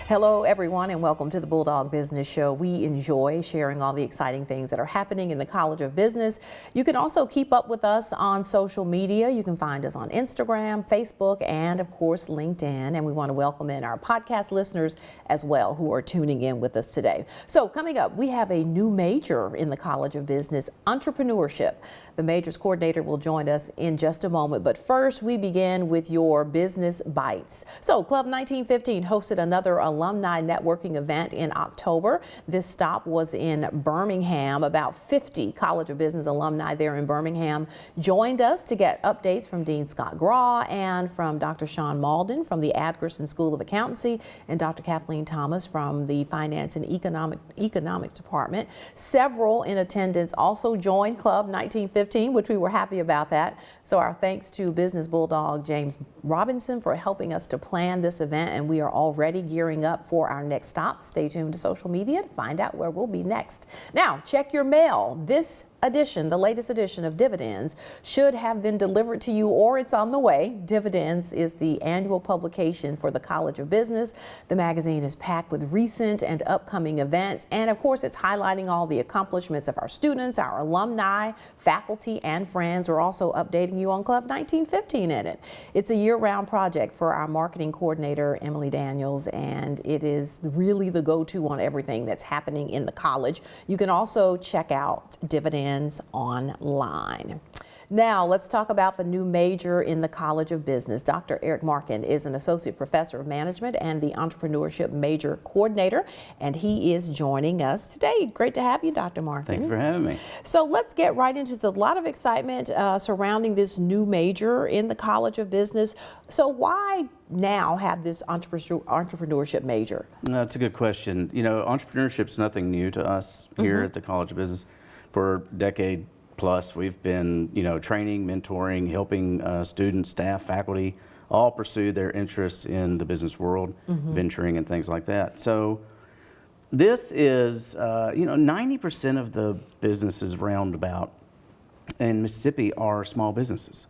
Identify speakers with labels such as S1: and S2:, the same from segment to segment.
S1: Hello, everyone, and welcome to the Bulldog Business Show. We enjoy sharing all the exciting things that are happening in the College of Business. You can also keep up with us on social media. You can find us on Instagram, Facebook, and of course, LinkedIn. And we want to welcome in our podcast listeners as well who are tuning in with us today. So coming up, we have a new major in the College of Business, Entrepreneurship. The majors coordinator will join us in just a moment. But first, we begin with your business bites. So Club 1915 hosted another alumni networking event in October. This stop was in Birmingham. About 50 College of Business alumni there in Birmingham joined us to get updates from Dean Scott Grawe and from Dr. Shawn Mauldin from the Adgerson School of Accountancy and Dr. Kathleen Thomas from the Finance and Economics Department. Several in attendance also joined Club 1915, which we were happy about that. So our thanks to Business Bulldog James Robinson for helping us to plan this event, and we are already gearing up for our next stop. Stay tuned to social media to find out where we'll be next. Now, check your mail. This edition, the latest edition of Dividends, should have been delivered to you or it's on the way. Dividends is the annual publication for the College of Business. The magazine is packed with recent and upcoming events, and of course it's highlighting all the accomplishments of our students, our alumni, faculty, and friends. We're also updating you on Club 1915 in it. It's a year-round project for our marketing coordinator, Emily Daniels, and it is really the go-to on everything that's happening in the college. You can also check out Dividends online. Now, let's talk about the new major in the College of Business. Dr. Erik Markin is an associate professor of management and the entrepreneurship major coordinator, and he is joining us today. Great to have you, Dr. Markin.
S2: Thank you for having me.
S1: So let's get right into a lot of excitement surrounding this new major in the College of Business. So why now have this entrepreneurship major?
S2: That's a good question. You know, entrepreneurship's nothing new to us here at the College of Business. For a decade plus, we've been, training, mentoring, helping students, staff, faculty, all pursue their interests in the business world, venturing and things like that. So this is, 90% of the businesses roundabout in Mississippi are small businesses.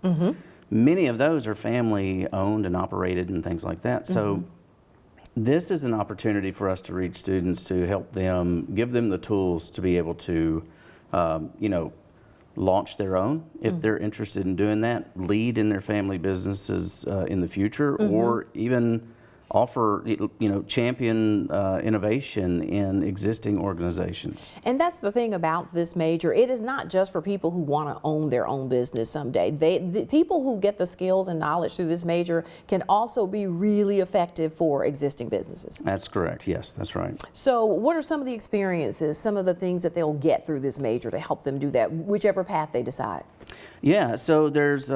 S2: Many of those are family owned and operated and things like that. So this is an opportunity for us to reach students to help them, give them the tools to be able to launch their own if they're interested in doing that, lead in their family businesses in the future, or even offer, champion innovation in existing organizations.
S1: And that's the thing about this major. It is not just for people who want to own their own business someday. The people who get the skills and knowledge through this major can also be really effective for existing businesses.
S2: That's correct. Yes, that's right.
S1: So what are some of the experiences, some of the things that they'll get through this major to help them do that, whichever path they decide?
S2: Yeah, so there's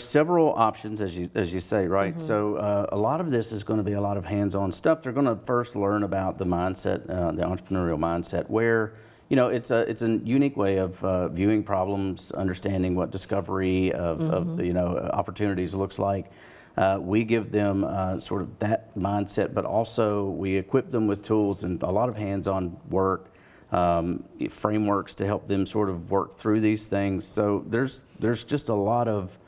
S2: several options, as you say, right? So a lot of this is going to be a lot of hands-on stuff. They're going to first learn about the mindset, the entrepreneurial mindset, where it's a unique way of viewing problems, understanding what discovery of opportunities looks like. We give them sort of that mindset, but also we equip them with tools and a lot of hands-on work. Frameworks to help them sort of work through these things. So there's just a lot of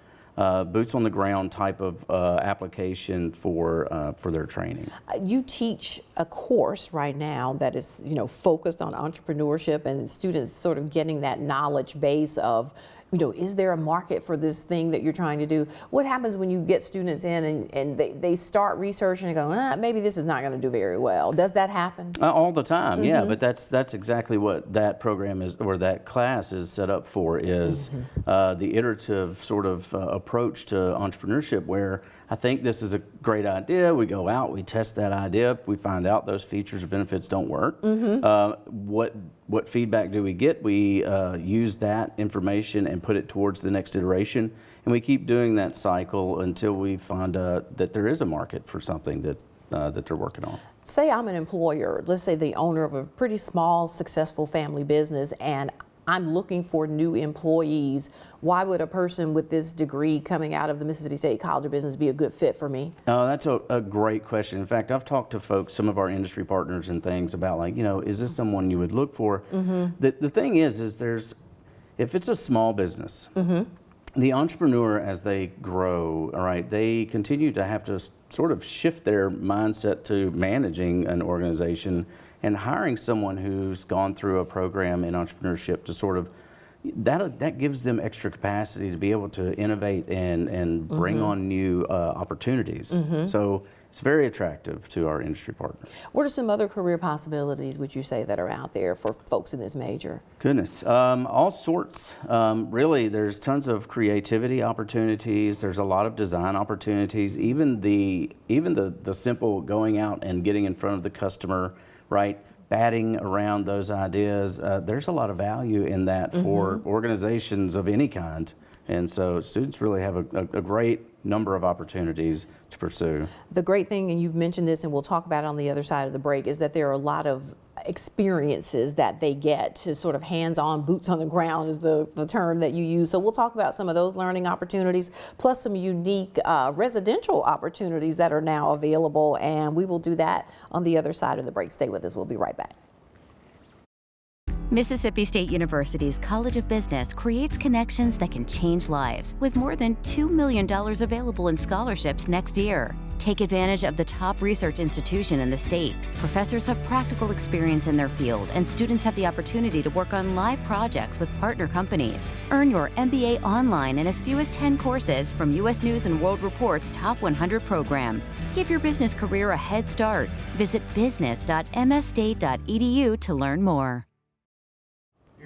S2: boots on the ground type of application for their training.
S1: You teach a course right now that is focused on entrepreneurship and students sort of getting that knowledge base of is there a market for this thing that you're trying to do? What happens when you get students in and they start researching and go, maybe this is not going to do very well? Does that happen?
S2: All the time, yeah. But that's exactly what that program is, or that class is set up for, is the iterative sort of approach to entrepreneurship, where I think this is a great idea. We go out, we test that idea. We find out those features or benefits don't work. What feedback do we get? We use that information and put it towards the next iteration, and we keep doing that cycle until we find that there is a market for something that they're working on.
S1: Say I'm an employer, let's say the owner of a pretty small, successful family business, and I'm looking for new employees. Why would a person with this degree coming out of the Mississippi State College of Business be a good fit for me?
S2: That's a great question. In fact, I've talked to folks, some of our industry partners and things about is this someone you would look for? The thing is there's, if it's a small business, the entrepreneur, as they grow, all right, they continue to have to sort of shift their mindset to managing an organization, and hiring someone who's gone through a program in entrepreneurship to sort of, that gives them extra capacity to be able to innovate and bring on new opportunities. So it's very attractive to our industry partners.
S1: What are some other career possibilities, would you say, that are out there for folks in this major?
S2: Goodness, all sorts. Really, there's tons of creativity opportunities. There's a lot of design opportunities. Even the simple going out and getting in front of the customer, right? Batting around those ideas. There's a lot of value in that for organizations of any kind. And so students really have a great number of opportunities to pursue. The
S1: great thing, and you've mentioned this and we'll talk about it on the other side of the break, is that there are a lot of experiences that they get to sort of hands-on, boots on the ground is the term that you use. So we'll talk about some of those learning opportunities, plus some unique residential opportunities that are now available, and we will do that on the other side of the break. Stay with us. We'll be right back.
S3: Mississippi State University's College of Business creates connections that can change lives, with more than $2 million available in scholarships next year. Take advantage of the top research institution in the state. Professors have practical experience in their field, and students have the opportunity to work on live projects with partner companies. Earn your MBA online in as few as 10 courses from U.S. News & World Report's Top 100 program. Give your business career a head start. Visit business.msstate.edu to learn more.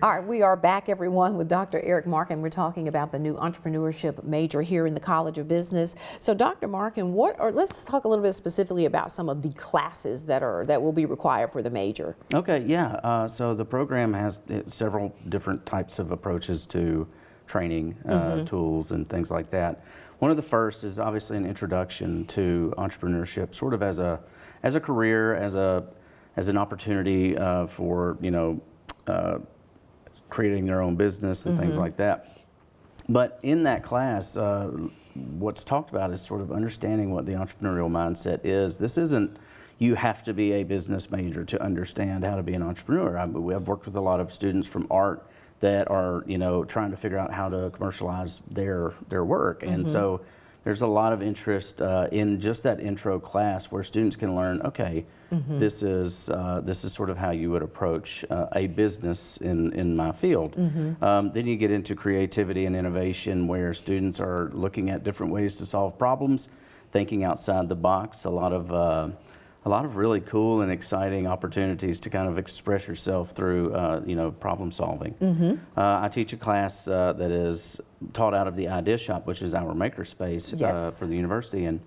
S1: All right, we are back, everyone, with Dr. Erik Markin. We're talking about the new entrepreneurship major here in the College of Business. So, Dr. Markin, let's talk a little bit specifically about some of the classes that will be required for the major.
S2: Okay, yeah. So the program has several different types of approaches to training, tools, and things like that. One of the first is obviously an introduction to entrepreneurship, sort of as a career, as an opportunity for creating their own business and things like that. But in that class, what's talked about is sort of understanding what the entrepreneurial mindset is. This isn't, you have to be a business major to understand how to be an entrepreneur. I've worked with a lot of students from art that are, trying to figure out how to commercialize their work. And so there's a lot of interest in just that intro class where students can learn, okay, this is sort of how you would approach a business in my field. Then you get into creativity and innovation, where students are looking at different ways to solve problems, thinking outside the box. A lot of really cool and exciting opportunities to kind of express yourself through problem solving. I teach a class that is taught out of the Idea Shop, which is our makerspace for the university, and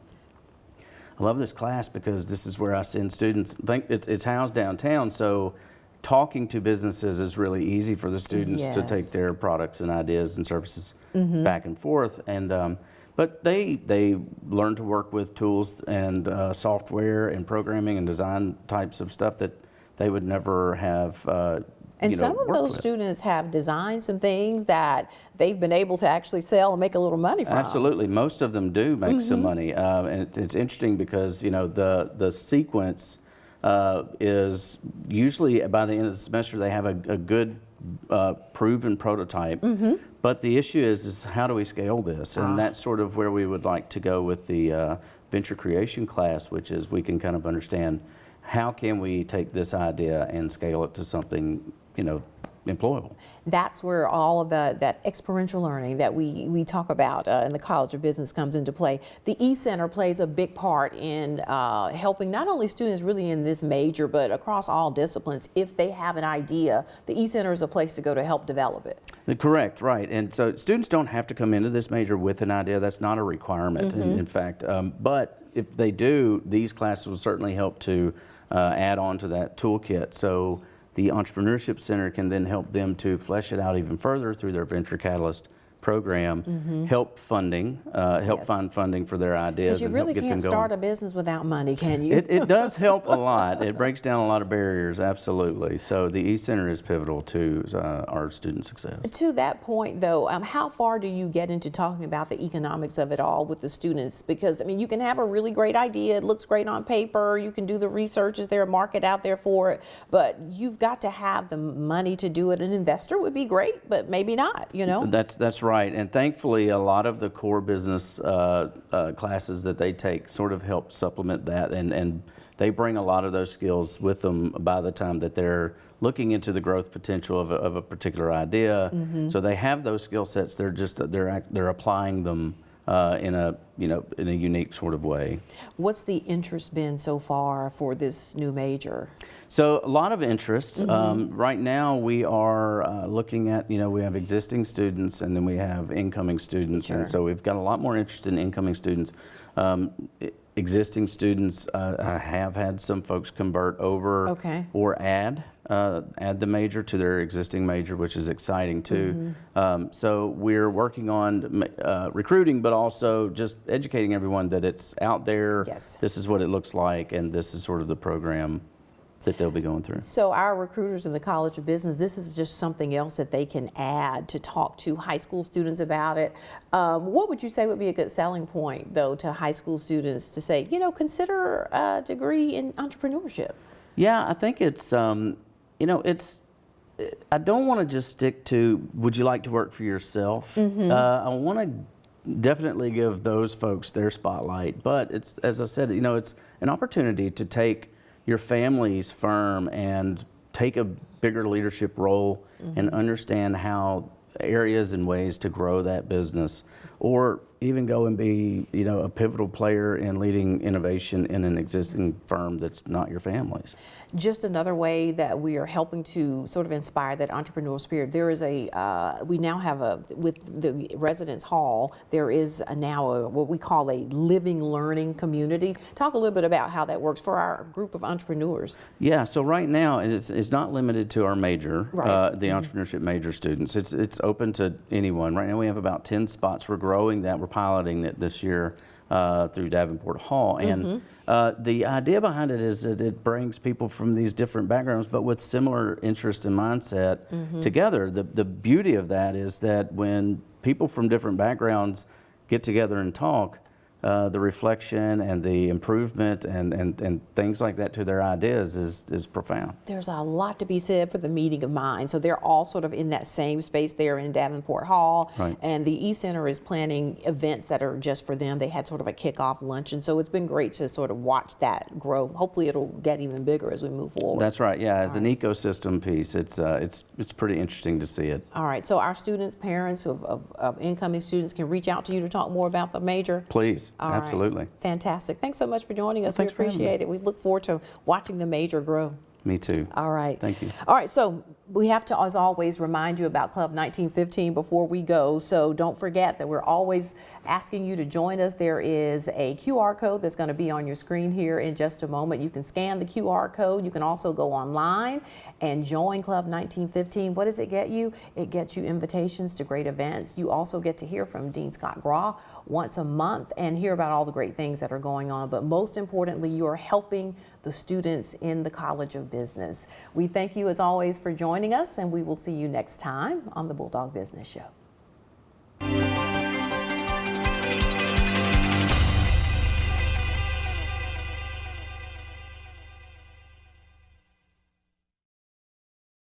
S2: I love this class because this is where I send students. It's housed downtown, so talking to businesses is really easy for the students to take their products and ideas and services back and forth. And but they learn to work with tools and software and programming and design types of stuff that they would never have.
S1: And some of those students have designed some things that they've been able to actually sell and make a little money from.
S2: Absolutely, most of them do make some money, and it's interesting because the sequence is usually by the end of the semester they have a good proven prototype. But the issue is how do we scale this? And that's sort of where we would like to go with the venture creation class, which is we can kind of understand how can we take this idea and scale it to something, employable.
S1: That's where all of that experiential learning that we talk about in the College of Business comes into play. The E-Center plays a big part in helping not only students really in this major, but across all disciplines. If they have an idea, the E-Center is a place to go to help develop it.
S2: Correct, right. And so students don't have to come into this major with an idea. That's not a requirement, in fact. But if they do, these classes will certainly help to add on to that toolkit. So the Entrepreneurship Center can then help them to flesh it out even further through their Venture Catalyst program, help funding, find funding for their ideas.
S1: You
S2: and
S1: really
S2: help get
S1: can't
S2: them going.
S1: start a business without money, can you?
S2: It does help a lot. It breaks down a lot of barriers, absolutely. So the E-Center is pivotal to our student success.
S1: To that point, though, how far do you get into talking about the economics of it all with the students? Because, I mean, you can have a really great idea. It looks great on paper. You can do the research. Is there a market out there for it? But you've got to have the money to do it. An investor would be great, but maybe not,
S2: That's right. right, and thankfully a lot of the core business classes that they take sort of help supplement that, and they bring a lot of those skills with them by the time that they're looking into the growth potential of a particular idea. So they have those skill sets. They're applying them in a unique sort of way.
S1: What's the interest been so far for this new major?
S2: So a lot of interest. Right now we are looking at, we have existing students and then we have incoming students.
S1: Sure.
S2: And so we've got a lot more interest in incoming students. Existing students, I have had some folks convert over or add the major to their existing major, which is exciting too. So we're working on recruiting, but also just educating everyone that it's out there.
S1: Yes.
S2: This is what it looks like, and this is sort of the program that they'll be going through.
S1: So our recruiters in the College of Business, this is just something else that they can add to talk to high school students about it. What would you say would be a good selling point, though, to high school students to say, consider a degree in entrepreneurship?
S2: Yeah, I think it's, I don't want to just stick to, would you like to work for yourself? I want to definitely give those folks their spotlight, but it's, as I said, it's an opportunity to take your family's firm and take a bigger leadership role and understand how areas and ways to grow that business, or even go and be, a pivotal player in leading innovation in an existing firm that's not your family's.
S1: Just another way that we are helping to sort of inspire that entrepreneurial spirit. There is we now have with the Residence Hall, there is now what we call a living learning community. Talk a little bit about how that works for our group of entrepreneurs.
S2: Yeah, so right now it's not limited to our major,
S1: right.
S2: The entrepreneurship major students. It's open to anyone. Right now we have about 10 spots. We're growing that. We're piloting it this year through Davenport Hall. And the idea behind it is that it brings people from these different backgrounds, but with similar interest and mindset together. The beauty of that is that when people from different backgrounds get together and talk, the reflection and the improvement and things like that to their ideas is profound.
S1: There's a lot to be said for the meeting of minds. So they're all sort of in that same space there in Davenport Hall.
S2: Right.
S1: And the E-Center is planning events that are just for them. They had sort of a kickoff luncheon. So it's been great to sort of watch that grow. Hopefully it'll get even bigger as we move forward.
S2: That's right, yeah. As an ecosystem piece, it's pretty interesting to see it.
S1: All right, so our students, parents of incoming students can reach out to you to talk more about the major.
S2: Please.
S1: All
S2: absolutely.
S1: Right. Fantastic. Thanks so much for joining us.
S2: Well,
S1: we appreciate it. We look forward to watching the major grow.
S2: Me too.
S1: All right.
S2: Thank you.
S1: All right, so we have to, as always, remind you about Club 1915 before we go. So don't forget that we're always asking you to join us. There is a QR code that's going to be on your screen here in just a moment. You can scan the QR code. You can also go online and join Club 1915. What does it get you? It gets you invitations to great events. You also get to hear from Dean Scott Grawe once a month and hear about all the great things that are going on. But most importantly, you are helping the students in the College of Business. We thank you as always for joining us, and we will see you next time on the Bulldog Business Show.